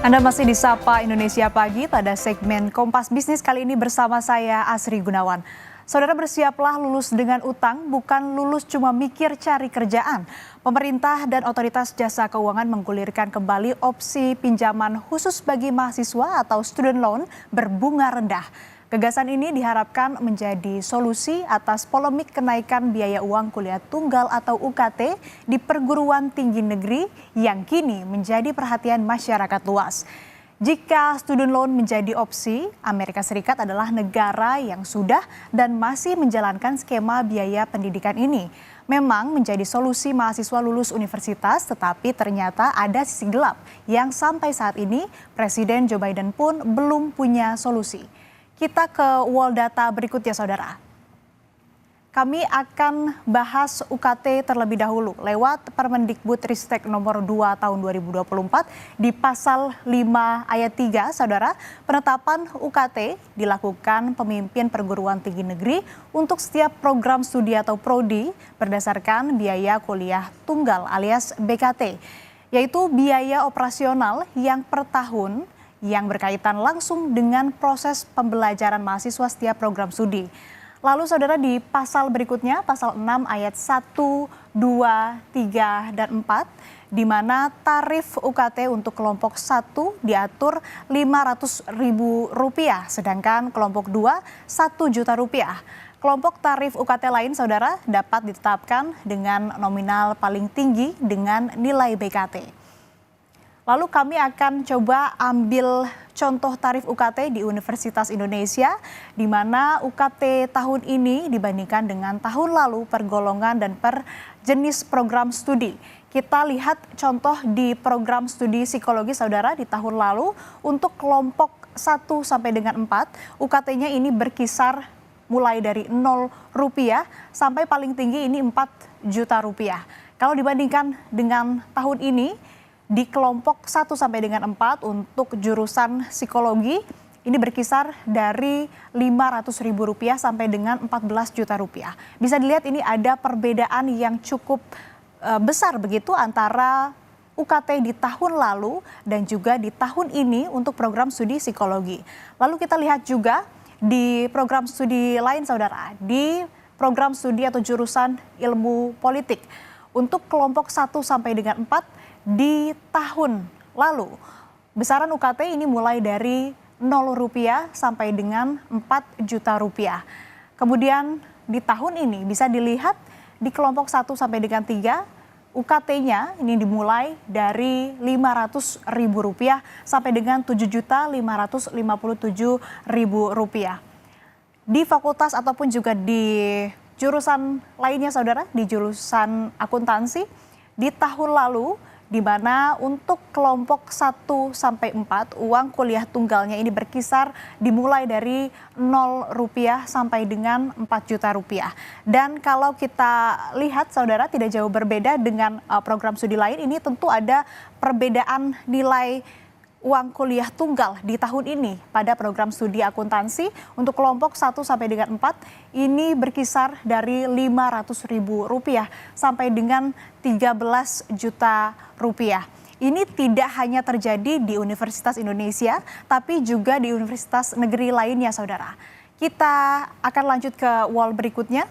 Anda masih di Sapa Indonesia Pagi pada segmen Kompas Bisnis kali ini bersama saya Asri Gunawan. Saudara, bersiaplah lulus dengan utang, bukan lulus cuma mikir cari kerjaan. Pemerintah dan otoritas jasa keuangan menggulirkan kembali opsi pinjaman khusus bagi mahasiswa atau student loan berbunga rendah. Gagasan ini diharapkan menjadi solusi atas polemik kenaikan biaya uang kuliah tunggal atau UKT di perguruan tinggi negeri yang kini menjadi perhatian masyarakat luas. Jika student loan menjadi opsi, Amerika Serikat adalah negara yang sudah dan masih menjalankan skema biaya pendidikan ini. Memang menjadi solusi mahasiswa lulus universitas, tetapi ternyata ada sisi gelap yang sampai saat ini Presiden Joe Biden pun belum punya solusi. Kita ke wall data berikutnya, saudara. Kami akan bahas UKT terlebih dahulu lewat Permendikbudristek nomor 2 tahun 2024 di pasal 5 ayat 3, saudara. Penetapan UKT dilakukan pemimpin perguruan tinggi negeri untuk setiap program studi atau prodi berdasarkan biaya kuliah tunggal alias BKT, yaitu biaya operasional yang per tahun yang berkaitan langsung dengan proses pembelajaran mahasiswa setiap program studi. Lalu saudara, di pasal berikutnya, pasal 6 ayat 1, 2, 3, dan 4, di mana tarif UKT untuk kelompok 1 diatur Rp500.000, sedangkan kelompok 2 Rp1.000.000. Kelompok tarif UKT lain, saudara, dapat ditetapkan dengan nominal paling tinggi dengan nilai BKT. Lalu kami akan coba ambil contoh tarif UKT di Universitas Indonesia, di mana UKT tahun ini dibandingkan dengan tahun lalu per golongan dan per jenis program studi. Kita lihat contoh di program studi psikologi, saudara, di tahun lalu untuk kelompok 1 sampai dengan 4, UKT-nya ini berkisar mulai dari Rp0 sampai paling tinggi ini Rp4 juta. Kalau dibandingkan dengan tahun ini, di kelompok 1 sampai dengan 4 untuk jurusan psikologi ini berkisar dari Rp500.000 sampai dengan Rp14 juta. Bisa dilihat ini ada perbedaan yang cukup besar begitu antara UKT di tahun lalu dan juga di tahun ini untuk program studi psikologi. Lalu kita lihat juga di program studi lain, saudara, di program studi atau jurusan ilmu politik. Untuk kelompok 1 sampai dengan 4 di tahun lalu, besaran UKT ini mulai dari Rp0 sampai dengan Rp4 juta. Kemudian di tahun ini bisa dilihat di kelompok 1 sampai dengan 3, UKT-nya ini dimulai dari Rp500.000 sampai dengan Rp7.557.000. Di fakultas ataupun juga di jurusan lainnya, saudara, di jurusan akuntansi, di tahun lalu, di mana untuk kelompok 1 sampai 4 uang kuliah tunggalnya ini berkisar dimulai dari Rp0 sampai dengan Rp4 juta. Dan kalau kita lihat, saudara, tidak jauh berbeda dengan program studi lain, ini tentu ada perbedaan nilai uang kuliah tunggal di tahun ini pada program studi akuntansi. Untuk kelompok 1 sampai dengan 4 ini berkisar dari Rp500.000 sampai dengan Rp13 juta. Ini tidak hanya terjadi di Universitas Indonesia, tapi juga di universitas negeri lainnya, saudara. Kita akan lanjut ke wall berikutnya.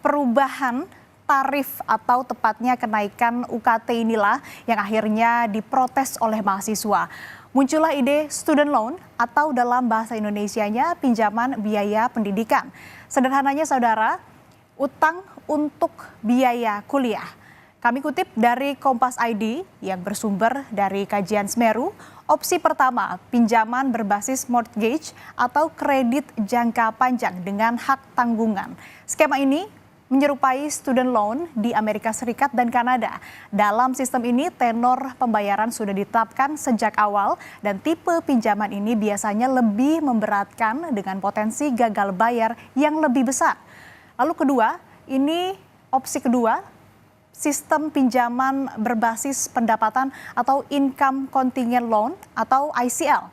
Perubahan tarif atau tepatnya kenaikan UKT inilah yang akhirnya diprotes oleh mahasiswa. Muncullah ide student loan atau dalam bahasa Indonesianya pinjaman biaya pendidikan. Sederhananya, saudara, utang untuk biaya kuliah. Kami kutip dari Kompas ID yang bersumber dari kajian Semeru. Opsi pertama, pinjaman berbasis mortgage atau kredit jangka panjang dengan hak tanggungan. Skema ini menyerupai student loan di Amerika Serikat dan Kanada. Dalam sistem ini, tenor pembayaran sudah ditetapkan sejak awal dan tipe pinjaman ini biasanya lebih memberatkan dengan potensi gagal bayar yang lebih besar. Lalu kedua, ini opsi kedua, sistem pinjaman berbasis pendapatan atau income contingent loan atau ICL.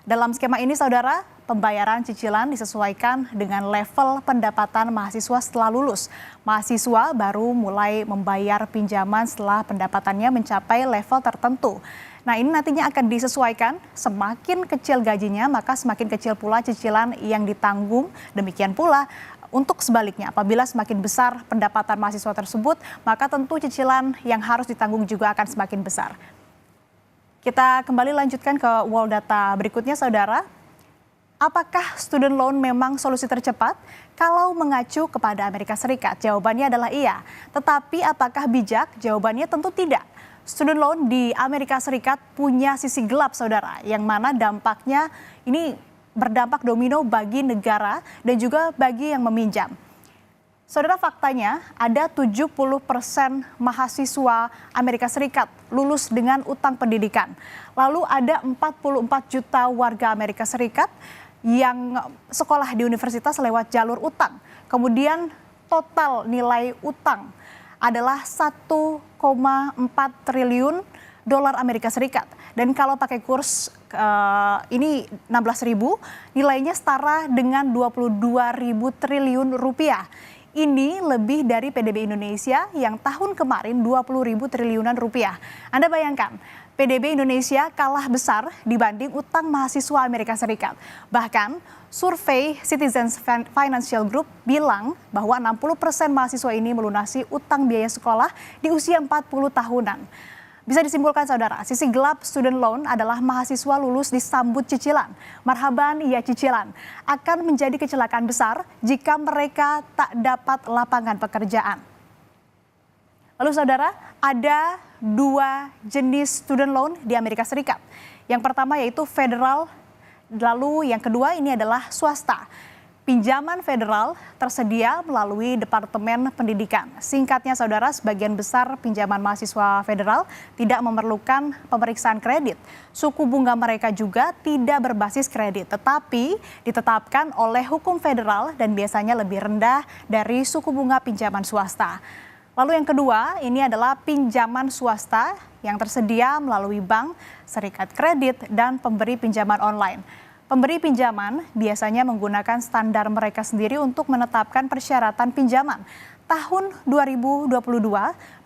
Dalam skema ini, saudara, pembayaran cicilan disesuaikan dengan level pendapatan mahasiswa setelah lulus. Mahasiswa baru mulai membayar pinjaman setelah pendapatannya mencapai level tertentu. Nah, ini nantinya akan disesuaikan, semakin kecil gajinya maka semakin kecil pula cicilan yang ditanggung. Demikian pula untuk sebaliknya, apabila semakin besar pendapatan mahasiswa tersebut, maka tentu cicilan yang harus ditanggung juga akan semakin besar. Kita kembali lanjutkan ke wall data berikutnya, saudara. Apakah student loan memang solusi tercepat? Kalau mengacu kepada Amerika Serikat, jawabannya adalah iya. Tetapi apakah bijak? Jawabannya tentu tidak. Student loan di Amerika Serikat punya sisi gelap, saudara, yang mana dampaknya ini berdampak domino bagi negara dan juga bagi yang meminjam. Saudara, faktanya ada 70% mahasiswa Amerika Serikat lulus dengan utang pendidikan. Lalu ada 44 juta warga Amerika Serikat yang sekolah di universitas lewat jalur utang. Kemudian total nilai utang adalah 1,4 triliun dolar Amerika Serikat. Dan kalau pakai kurs ini 16.000, nilainya setara dengan 22.000 triliun rupiah. Ini lebih dari PDB Indonesia yang tahun kemarin 20.000 triliunan rupiah. Anda bayangkan, PDB Indonesia kalah besar dibanding utang mahasiswa Amerika Serikat. Bahkan survei Citizens Financial Group bilang bahwa 60% mahasiswa ini melunasi utang biaya sekolah di usia 40 tahunan. Bisa disimpulkan, saudara, sisi gelap student loan adalah mahasiswa lulus disambut cicilan. Marhaban, ya cicilan. Akan menjadi kecelakaan besar jika mereka tak dapat lapangan pekerjaan. Lalu, saudara, ada dua jenis student loan di Amerika Serikat. Yang pertama yaitu federal, lalu yang kedua ini adalah swasta. Pinjaman federal tersedia melalui Departemen Pendidikan. Singkatnya, saudara, sebagian besar pinjaman mahasiswa federal tidak memerlukan pemeriksaan kredit. Suku bunga mereka juga tidak berbasis kredit, tetapi ditetapkan oleh hukum federal dan biasanya lebih rendah dari suku bunga pinjaman swasta. Lalu yang kedua, ini adalah pinjaman swasta yang tersedia melalui bank, serikat kredit, dan pemberi pinjaman online. Pemberi pinjaman biasanya menggunakan standar mereka sendiri untuk menetapkan persyaratan pinjaman. Tahun 2022,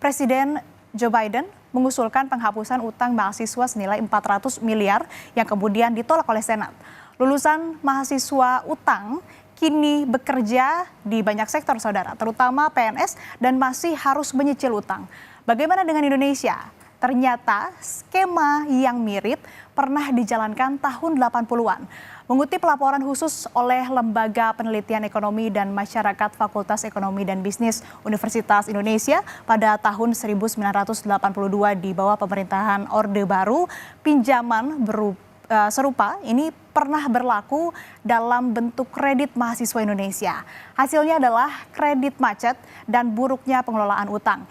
Presiden Joe Biden mengusulkan penghapusan utang mahasiswa senilai 400 miliar yang kemudian ditolak oleh Senat. Lulusan mahasiswa utang kini bekerja di banyak sektor, saudara, terutama PNS, dan masih harus menyicil utang. Bagaimana dengan Indonesia? Ternyata skema yang mirip pernah dijalankan tahun 80-an. Mengutip laporan khusus oleh Lembaga Penelitian Ekonomi dan Masyarakat Fakultas Ekonomi dan Bisnis Universitas Indonesia pada tahun 1982 di bawah pemerintahan Orde Baru, pinjaman serupa ini pernah berlaku dalam bentuk kredit mahasiswa Indonesia. Hasilnya adalah kredit macet dan buruknya pengelolaan utang.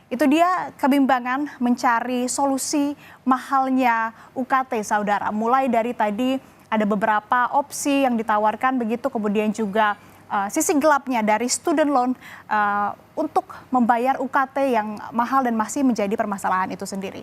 Itu dia kebimbangan mencari solusi mahalnya UKT, saudara. Mulai dari tadi ada beberapa opsi yang ditawarkan begitu, kemudian juga sisi gelapnya dari student loan untuk membayar UKT yang mahal dan masih menjadi permasalahan itu sendiri.